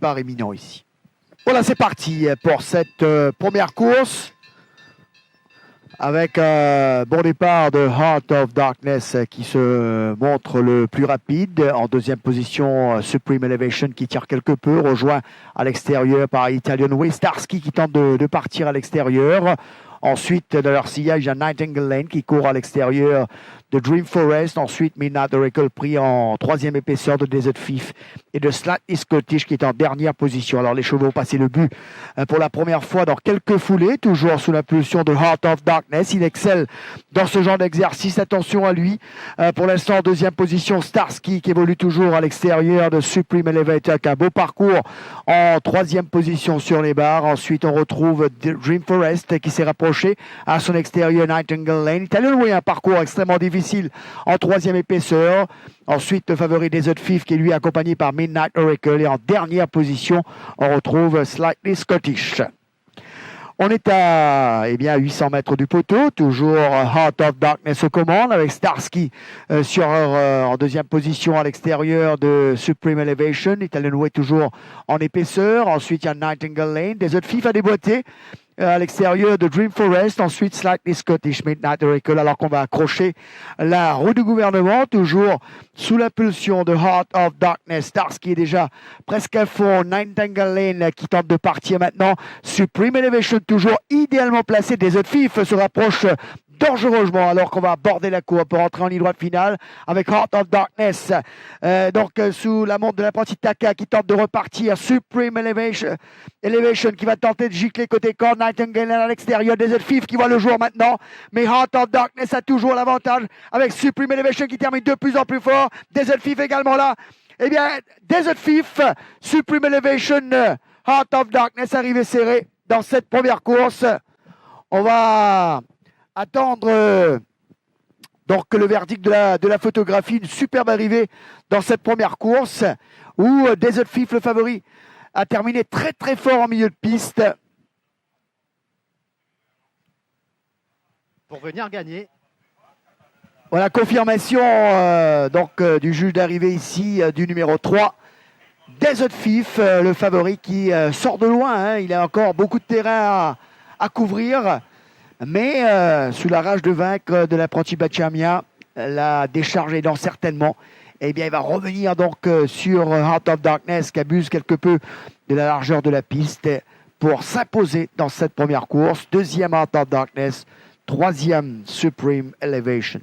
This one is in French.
départ imminent ici. Voilà, c'est parti pour cette première course. Avec un bon départ de Heart of Darkness qui se montre le plus rapide. En deuxième position, Supreme Elevation qui tire quelque peu, rejoint à l'extérieur par Italian Way. Starsky qui tente de partir à l'extérieur. Ensuite, de leur sillage, il y a Nightingale Lane qui court à l'extérieur de Dream Forest. Ensuite, Midnight Oracle pris en troisième épaisseur de Desert Thief et de Slightly Scottish qui est en dernière position. Alors, les chevaux ont passé le but pour la première fois dans quelques foulées, toujours sous l'impulsion de Heart of Darkness. Il excelle dans ce genre d'exercice. Attention à lui. Pour l'instant, en deuxième position, Starsky qui évolue toujours à l'extérieur de Supreme Elevator avec un beau parcours en troisième position sur les barres. Ensuite, on retrouve Dream Forest qui s'est rapproché à son extérieur, Nightingale Lane. Italian Way, un parcours extrêmement difficile en troisième épaisseur. Ensuite, le favori Desert Thief qui est lui accompagné par Midnight Oracle. Et en dernière position, on retrouve Slightly Scottish. On est à 800 mètres du poteau, toujours Heart of Darkness aux commandes avec Starsky en deuxième position à l'extérieur de Supreme Elevation. Italian Way toujours en épaisseur. Ensuite, il y a Nightingale Lane. Desert Thief a déboîté à l'extérieur de Dream Forest. Ensuite, Slightly Scottish, Midnight Oracle, alors qu'on va accrocher la roue du gouvernement, toujours sous l'impulsion de Heart of Darkness. Starsky est déjà presque à fond. Nightingale Lane qui tente de partir maintenant. Supreme Elevation toujours idéalement placé. Desert Thief se rapproche dangereusement alors qu'on va aborder la courbe pour rentrer en ligne droite finale avec Heart of Darkness. Sous la montre de l'apprenti Taka qui tente de repartir. Supreme Elevation qui va tenter de gicler côté corps. Nightingale à l'extérieur. Desert Thief qui voit le jour maintenant. Mais Heart of Darkness a toujours l'avantage avec Supreme Elevation qui termine de plus en plus fort. Desert Thief également là. Eh bien, Desert Thief, Supreme Elevation, Heart of Darkness arrivé serré dans cette première course. On va attendre donc le verdict de la photographie. Une superbe arrivée dans cette première course où Desert Thief, le favori, a terminé très très fort en milieu de piste pour venir gagner. Voilà, confirmation du juge d'arrivée ici du numéro 3. Desert Thief, le favori qui sort de loin, hein. Il a encore beaucoup de terrain à couvrir. Mais sous la rage de vaincre de l'apprenti Bachamia, la décharge aidant certainement, eh bien, il va revenir donc sur Heart of Darkness qui abuse quelque peu de la largeur de la piste pour s'imposer dans cette première course. Deuxième Heart of Darkness, troisième Supreme Elevation.